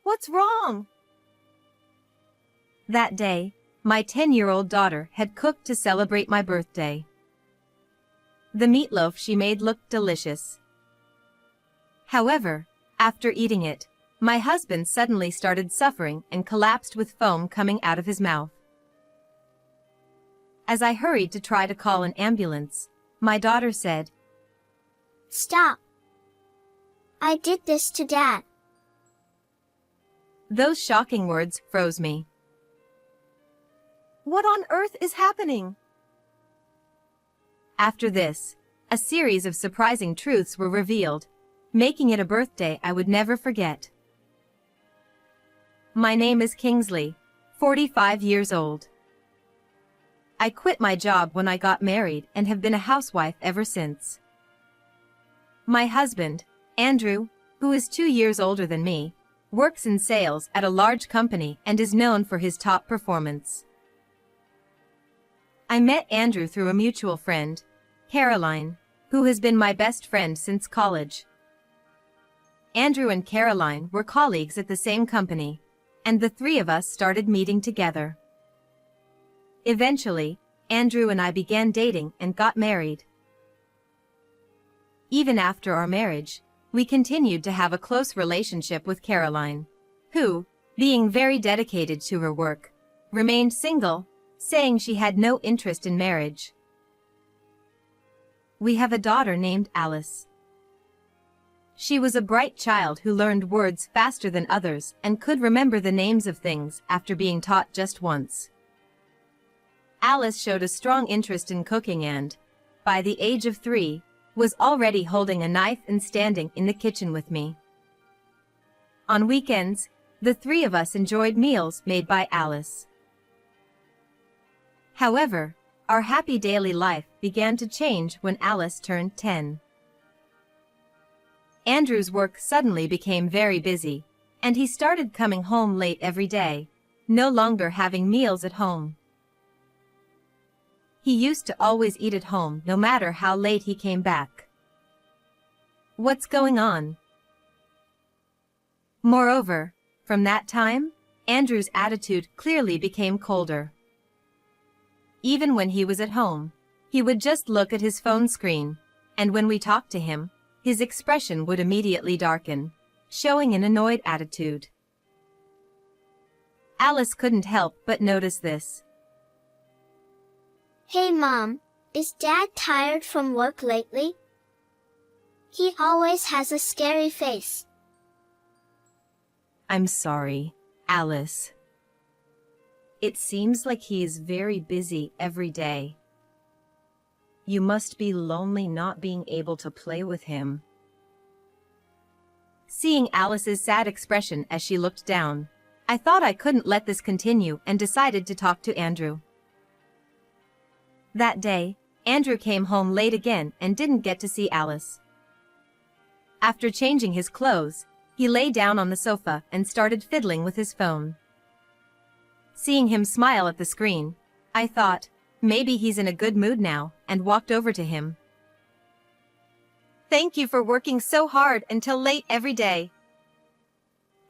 What's wrong? That day, my 10-year-old daughter had cooked to celebrate my birthday. The meatloaf she made looked delicious. However, after eating it, my husband suddenly started suffering and collapsed with foam coming out of his mouth. As I hurried to try to call an ambulance, my daughter said, "Stop. I did this to Dad." Those shocking words froze me. What on earth is happening? After this, a series of surprising truths were revealed, making it a birthday I would never forget. My name is Kingsley, 45 years old. I quit my job when I got married and have been a housewife ever since. My husband, Andrew, who is 2 years older than me, works in sales at a large company and is known for his top performance. I met Andrew through a mutual friend, Caroline, who has been my best friend since college. Andrew and Caroline were colleagues at the same company, and the three of us started meeting together. Eventually, Andrew and I began dating and got married. Even after our marriage, we continued to have a close relationship with Caroline, who, being very dedicated to her work, remained single, saying she had no interest in marriage. We have a daughter named Alice. She was a bright child who learned words faster than others and could remember the names of things after being taught just once. Alice showed a strong interest in cooking and, by the age of 3, was already holding a knife and standing in the kitchen with me. On weekends, the three of us enjoyed meals made by Alice. However, our happy daily life began to change when Alice turned 10. Andrew's work suddenly became very busy, and he started coming home late every day, no longer having meals at home. He used to always eat at home no matter how late he came back. What's going on? Moreover, from that time, Andrew's attitude clearly became colder. Even when he was at home, he would just look at his phone screen, and when we talked to him, his expression would immediately darken, showing an annoyed attitude. Alice couldn't help but notice this. "Hey Mom, is Dad tired from work lately? He always has a scary face." I'm sorry, Alice. It seems like he is very busy every day. You must be lonely not being able to play with him. Seeing Alice's sad expression as she looked down, I thought I couldn't let this continue and decided to talk to Andrew. That day, Andrew came home late again and didn't get to see Alice. After changing his clothes, he lay down on the sofa and started fiddling with his phone. Seeing him smile at the screen, I thought, maybe he's in a good mood now, and walked over to him. "Thank you for working so hard until late every day.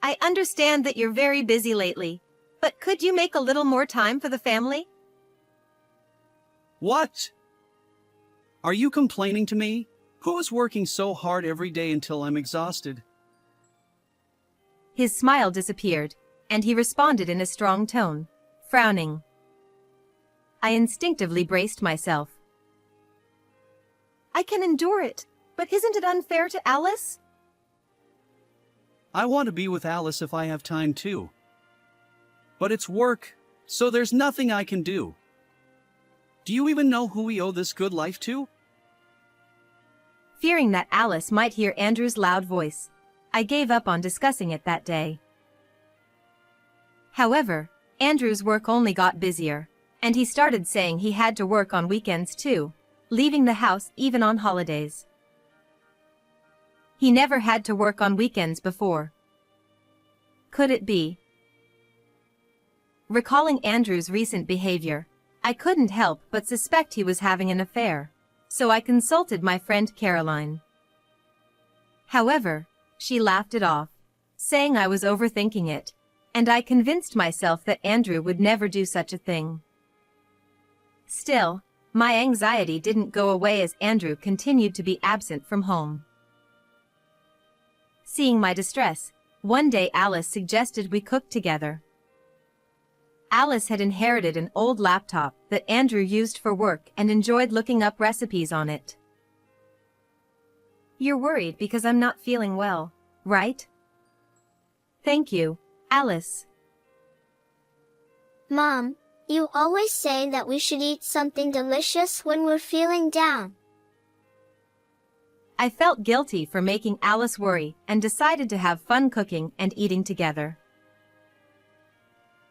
I understand that you're very busy lately, but could you make a little more time for the family?" What? Are you complaining to me? Who is working so hard every day until I'm exhausted? His smile disappeared, and he responded in a strong tone, frowning. I instinctively braced myself. "I can endure it, but isn't it unfair to Alice?" I want to be with Alice if I have time too. But it's work, so there's nothing I can do. Do you even know who we owe this good life to? Fearing that Alice might hear Andrew's loud voice, I gave up on discussing it that day. However, Andrew's work only got busier, and he started saying he had to work on weekends too, leaving the house even on holidays. He never had to work on weekends before. Could it be? Recalling Andrew's recent behavior, I couldn't help but suspect he was having an affair, so I consulted my friend Caroline. However, she laughed it off, saying I was overthinking it, and I convinced myself that Andrew would never do such a thing. Still, my anxiety didn't go away as Andrew continued to be absent from home. Seeing my distress, one day Alice suggested we cook together. Alice had inherited an old laptop that Andrew used for work and enjoyed looking up recipes on it. "You're worried because I'm not feeling well, right?" "Thank you, Alice." Mom, you always say that we should eat something delicious when we're feeling down. I felt guilty for making Alice worry and decided to have fun cooking and eating together.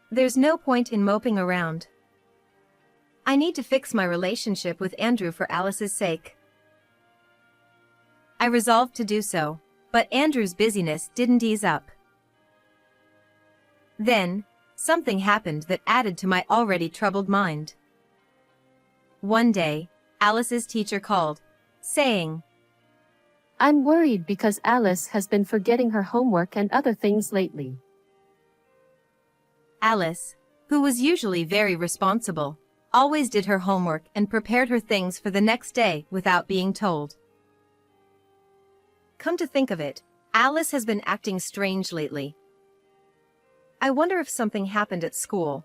There's no point in moping around. I need to fix my relationship with Andrew for Alice's sake. I resolved to do so, but Andrew's busyness didn't ease up. Then, something happened that added to my already troubled mind. One day, Alice's teacher called, saying, "I'm worried because Alice has been forgetting her homework and other things lately." Alice, who was usually very responsible, always did her homework and prepared her things for the next day without being told. Come to think of it, Alice has been acting strange lately. I wonder if something happened at school.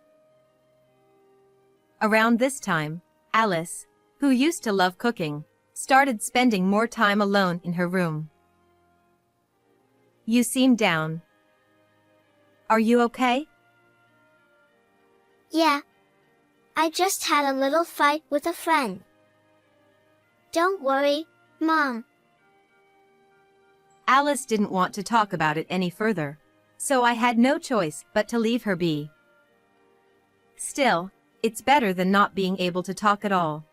Around this time, Alice, who used to love cooking, started spending more time alone in her room. "You seem down. Are you okay?" Yeah. I just had a little fight with a friend. Don't worry, Mom. Alice didn't want to talk about it any further, so I had no choice but to leave her be. Still, it's better than not being able to talk at all.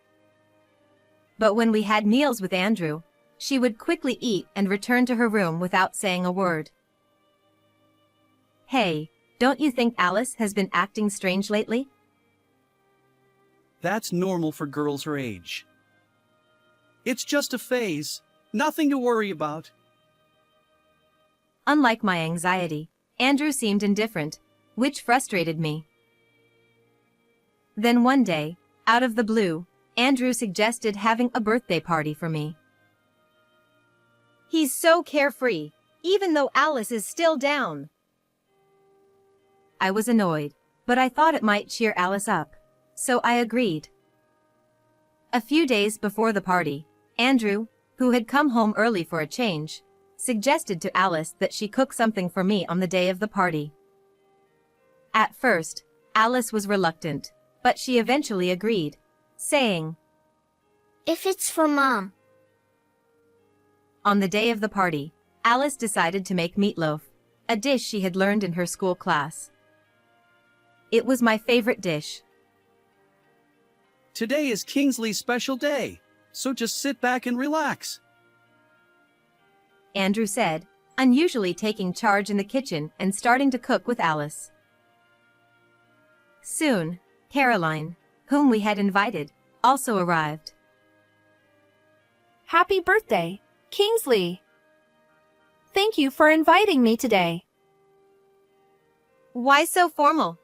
But when we had meals with Andrew, she would quickly eat and return to her room without saying a word. "Hey, don't you think Alice has been acting strange lately?" That's normal for girls her age. It's just a phase, nothing to worry about. Unlike my anxiety, Andrew seemed indifferent, which frustrated me. Then one day, out of the blue, Andrew suggested having a birthday party for me. He's so carefree, even though Alice is still down. I was annoyed, but I thought it might cheer Alice up, so I agreed. A few days before the party, Andrew, who had come home early for a change, suggested to Alice that she cook something for me on the day of the party. At first, Alice was reluctant, but she eventually agreed, saying, "If it's for Mom." On the day of the party, Alice decided to make meatloaf, a dish she had learned in her school class. It was my favorite dish. Today is Kingsley's special day, so just sit back and relax. Andrew said, unusually taking charge in the kitchen and starting to cook with Alice. Soon, Caroline, whom we had invited, also arrived. Happy birthday, Kingsley! Thank you for inviting me today. Why so formal?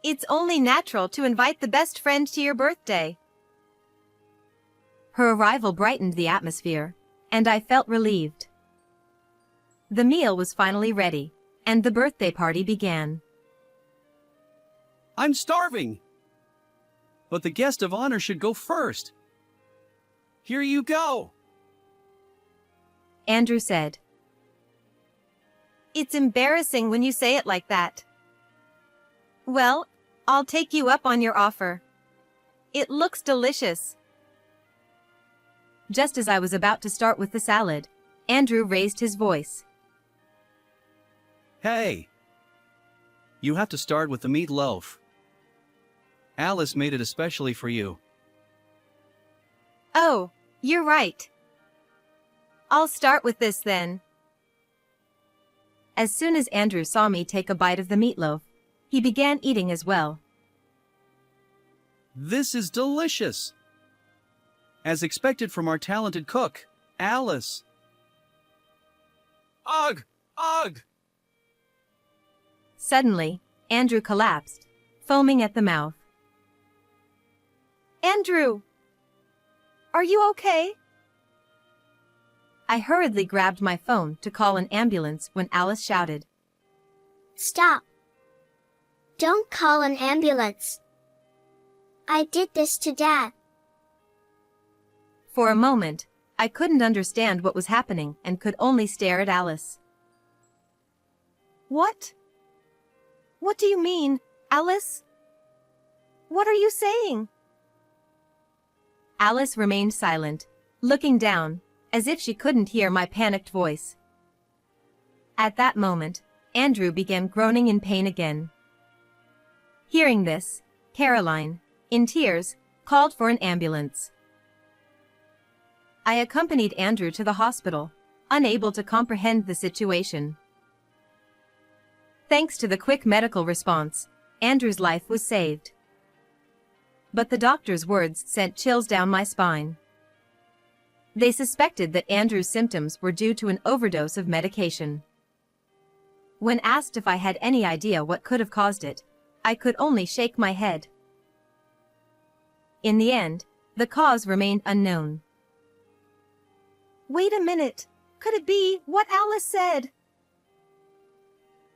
It's only natural to invite the best friend to your birthday. Her arrival brightened the atmosphere, and I felt relieved. The meal was finally ready, and the birthday party began. I'm starving. But the guest of honor should go first. Here you go. Andrew said. It's embarrassing when you say it like that. Well, I'll take you up on your offer. It looks delicious. Just as I was about to start with the salad, Andrew raised his voice. Hey. You have to start with the meatloaf. Alice made it especially for you. Oh, you're right. I'll start with this then. As soon as Andrew saw me take a bite of the meatloaf, he began eating as well. This is delicious. As expected from our talented cook, Alice. Ugh! Ugh! Suddenly, Andrew collapsed, foaming at the mouth. Andrew! Are you okay? I hurriedly grabbed my phone to call an ambulance when Alice shouted. Stop. Don't call an ambulance. I did this to Dad. For a moment, I couldn't understand what was happening and could only stare at Alice. What? What do you mean, Alice? What are you saying? Alice remained silent, looking down, as if she couldn't hear my panicked voice. At that moment, Andrew began groaning in pain again. Hearing this, Caroline, in tears, called for an ambulance. I accompanied Andrew to the hospital, unable to comprehend the situation. Thanks to the quick medical response, Andrew's life was saved. But the doctor's words sent chills down my spine. They suspected that Andrew's symptoms were due to an overdose of medication. When asked if I had any idea what could have caused it, I could only shake my head. In the end, the cause remained unknown. Wait a minute. Could it be what Alice said?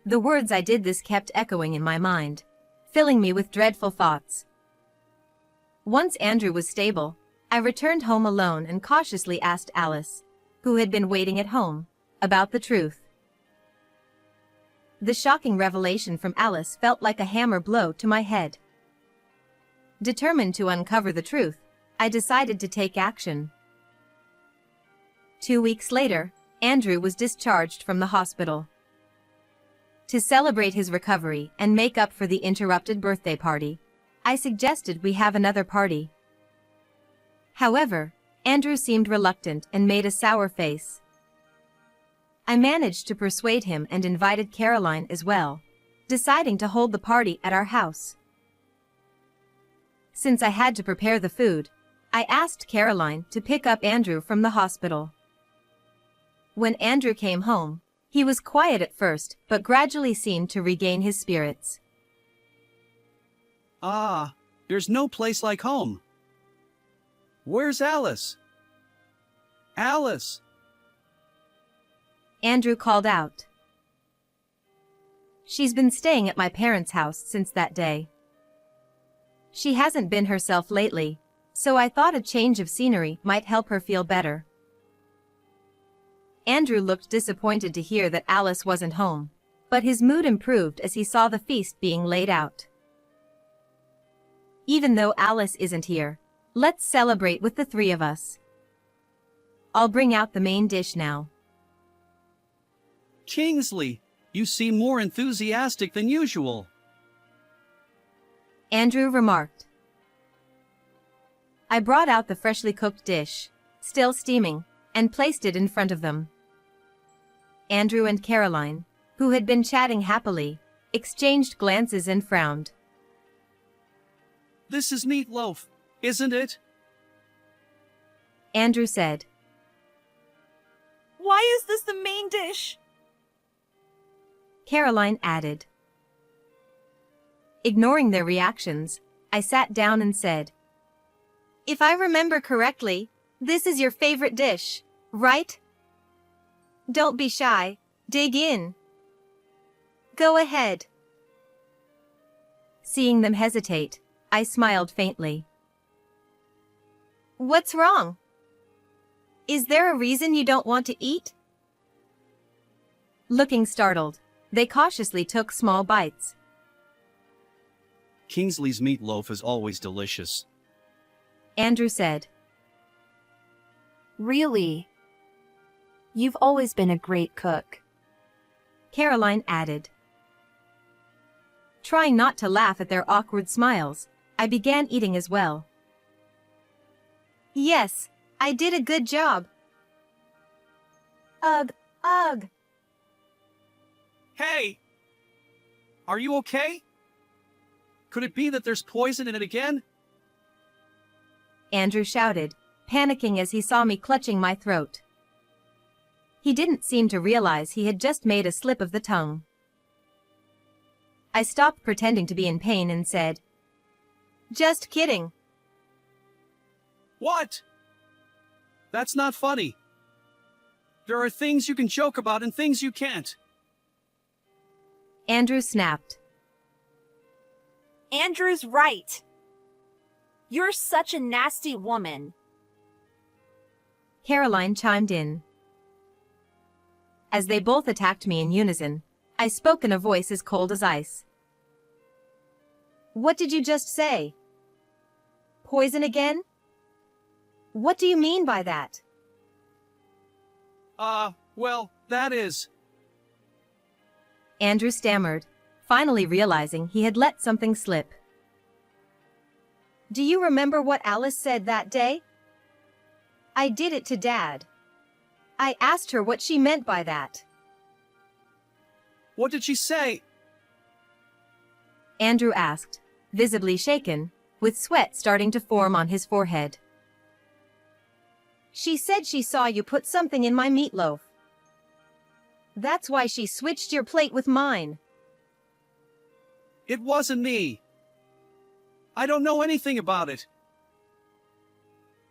The words "I did this" kept echoing in my mind, filling me with dreadful thoughts. Once Andrew was stable, I returned home alone and cautiously asked Alice, who had been waiting at home, about the truth. The shocking revelation from Alice felt like a hammer blow to my head. Determined to uncover the truth, I decided to take action. 2 weeks later, Andrew was discharged from the hospital. To celebrate his recovery and make up for the interrupted birthday party, I suggested we have another party. However, Andrew seemed reluctant and made a sour face. I managed to persuade him and invited Caroline as well, deciding to hold the party at our house. Since I had to prepare the food, I asked Caroline to pick up Andrew from the hospital. When Andrew came home, he was quiet at first but gradually seemed to regain his spirits. Ah, there's no place like home. Where's Alice? Alice! Andrew called out. She's been staying at my parents' house since that day. She hasn't been herself lately, so I thought a change of scenery might help her feel better. Andrew looked disappointed to hear that Alice wasn't home, but his mood improved as he saw the feast being laid out. Even though Alice isn't here, let's celebrate with the three of us. I'll bring out the main dish now. Kingsley, you seem more enthusiastic than usual. Andrew remarked. I brought out the freshly cooked dish, still steaming, and placed it in front of them. Andrew and Caroline, who had been chatting happily, exchanged glances and frowned. This is meatloaf, isn't it? Andrew said. Why is this the main dish? Caroline added. Ignoring their reactions, I sat down and said, If I remember correctly, this is your favorite dish, right? Don't be shy, dig in. Go ahead. Seeing them hesitate, I smiled faintly. What's wrong? Is there a reason you don't want to eat? Looking startled, they cautiously took small bites. Kingsley's meatloaf is always delicious. Andrew said. Really? You've always been a great cook. Caroline added. Trying not to laugh at their awkward smiles, I began eating as well. Yes, I did a good job. Ugh, ugh. Hey! Are you okay? Could it be that there's poison in it again? Andrew shouted, panicking as he saw me clutching my throat. He didn't seem to realize he had just made a slip of the tongue. I stopped pretending to be in pain and said, "Just kidding." What? That's not funny. There are things you can joke about and things you can't. Andrew snapped. Andrew's right. You're such a nasty woman. Caroline chimed in. As they both attacked me in unison, I spoke in a voice as cold as ice. "What did you just say? Poison again? What do you mean by that?" Well, that is... Andrew stammered, finally realizing he had let something slip. "Do you remember what Alice said that day? I did it to Dad. I asked her what she meant by that." What did she say? Andrew asked, visibly shaken, with sweat starting to form on his forehead. "She said she saw you put something in my meatloaf. That's why she switched your plate with mine." It wasn't me. I don't know anything about it.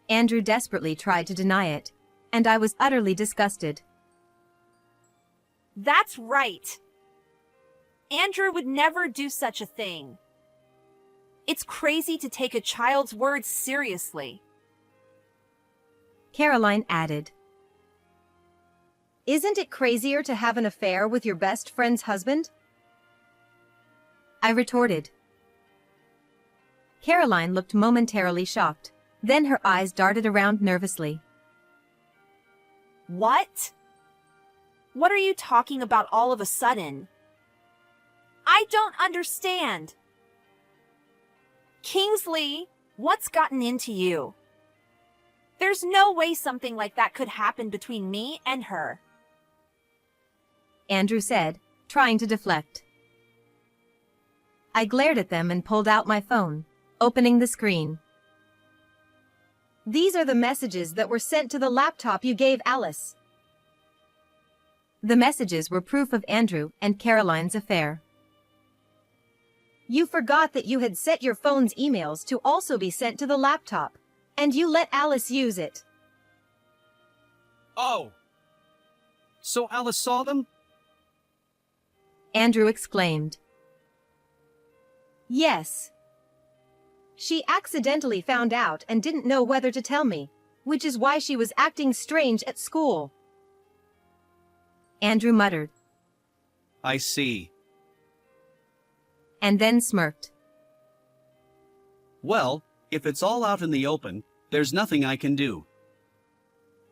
Andrew desperately tried to deny it, and I was utterly disgusted. That's right. Andrew would never do such a thing. It's crazy to take a child's words seriously. Caroline added. "Isn't it crazier to have an affair with your best friend's husband?" I retorted. Caroline looked momentarily shocked, then her eyes darted around nervously. What? What are you talking about all of a sudden? I don't understand. Kingsley, what's gotten into you? There's no way something like that could happen between me and her. Andrew said, trying to deflect. I glared at them and pulled out my phone, opening the screen. "These are the messages that were sent to the laptop you gave Alice." The messages were proof of Andrew and Caroline's affair. "You forgot that you had set your phone's emails to also be sent to the laptop, and you let Alice use it." Oh. So Alice saw them? Andrew exclaimed. "Yes. She accidentally found out and didn't know whether to tell me, which is why she was acting strange at school." Andrew muttered, I see. and then smirked. Well, if it's all out in the open, there's nothing I can do.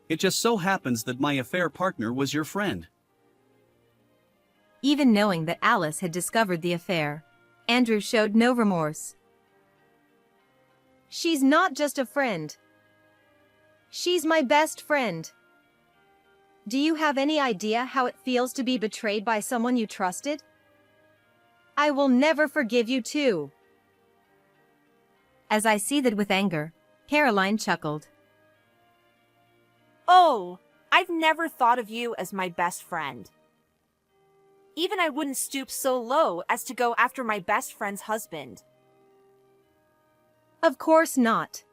It just so happens that my affair partner was your friend. Even knowing that Alice had discovered the affair, Andrew showed no remorse. "She's not just a friend. She's my best friend. Do you have any idea how it feels to be betrayed by someone you trusted? I will never forgive you too." As I seethed with anger, Caroline chuckled. Oh, I've never thought of you as my best friend. Even I wouldn't stoop so low as to go after my best friend's husband. "Of course not.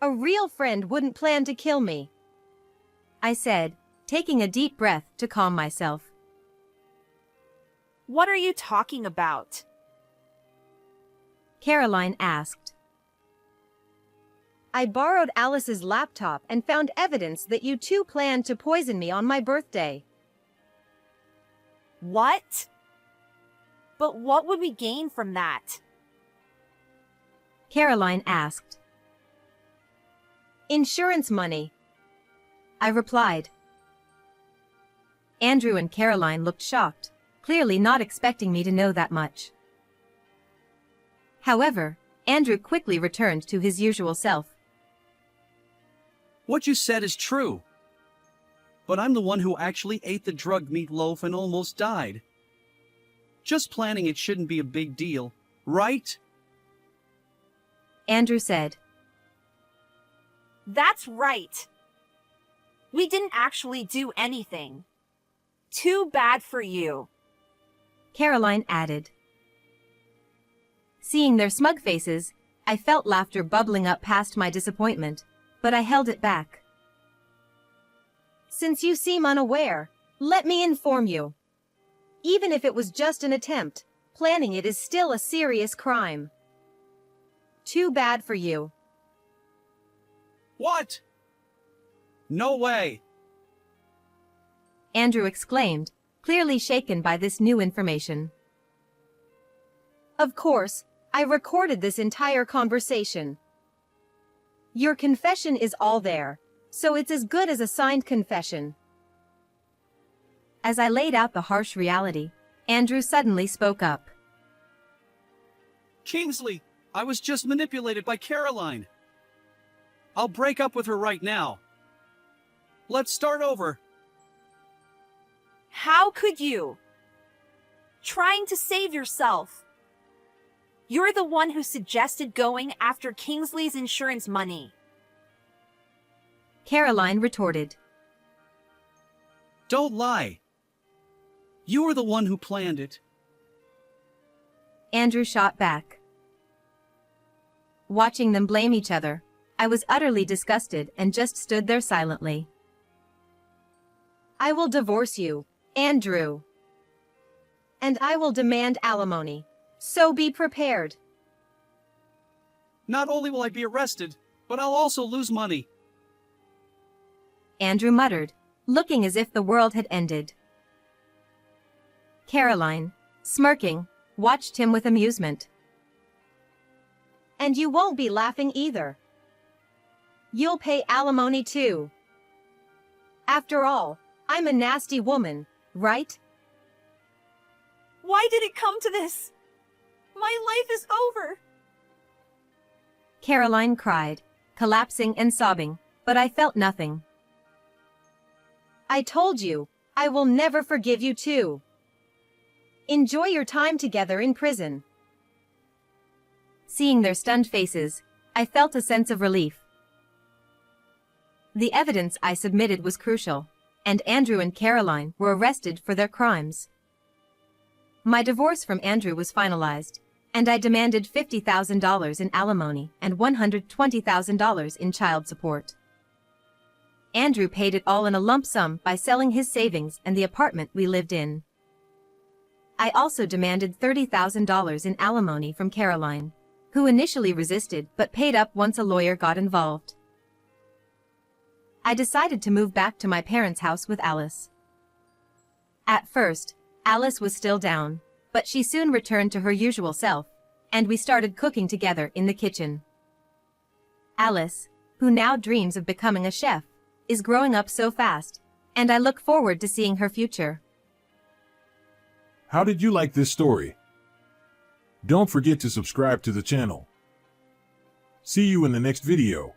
A real friend wouldn't plan to kill me," I said, taking a deep breath to calm myself. What are you talking about? Caroline asked. "I borrowed Alice's laptop and found evidence that you two planned to poison me on my birthday." What? But what would we gain from that? Caroline asked. "Insurance money," I replied. Andrew and Caroline looked shocked, clearly not expecting me to know that much. However, Andrew quickly returned to his usual self. What you said is true. But I'm the one who actually ate the drugged meatloaf and almost died. Just planning it shouldn't be a big deal, right? Andrew said. That's right. We didn't actually do anything. Too bad for you. Caroline added. Seeing their smug faces, I felt laughter bubbling up past my disappointment, but I held it back. Since you seem unaware, let me inform you. Even if it was just an attempt, planning it is still a serious crime. Too bad for you. What? No way! Andrew exclaimed, clearly shaken by this new information. Of course, I recorded this entire conversation. Your confession is all there, so it's as good as a signed confession. As I laid out the harsh reality, Andrew suddenly spoke up. Kingsley, I was just manipulated by Caroline. I'll break up with her right now. Let's start over. How could you? Trying to save yourself. You're the one who suggested going after Kingsley's insurance money. Caroline retorted. Don't lie. You were the one who planned it. Andrew shot back. Watching them blame each other, I was utterly disgusted and just stood there silently. I will divorce you, Andrew. And I will demand alimony, so be prepared. Not only will I be arrested, but I'll also lose money. Andrew muttered, looking as if the world had ended. Caroline, smirking, watched him with amusement. And you won't be laughing either. You'll pay alimony too. After all, I'm a nasty woman, right? Why did it come to this? My life is over. Caroline cried, collapsing and sobbing, but I felt nothing. I told you, I will never forgive you too. Enjoy your time together in prison. Seeing their stunned faces, I felt a sense of relief. The evidence I submitted was crucial, and Andrew and Caroline were arrested for their crimes. My divorce from Andrew was finalized, and I demanded $50,000 in alimony and $120,000 in child support. Andrew paid it all in a lump sum by selling his savings and the apartment we lived in. I also demanded $30,000 in alimony from Caroline, who initially resisted but paid up once a lawyer got involved. I decided to move back to my parents' house with Alice. At first, Alice was still down, but she soon returned to her usual self, and we started cooking together in the kitchen. Alice, who now dreams of becoming a chef, is growing up so fast, and I look forward to seeing her future. How did you like this story? Don't forget to subscribe to the channel. See you in the next video.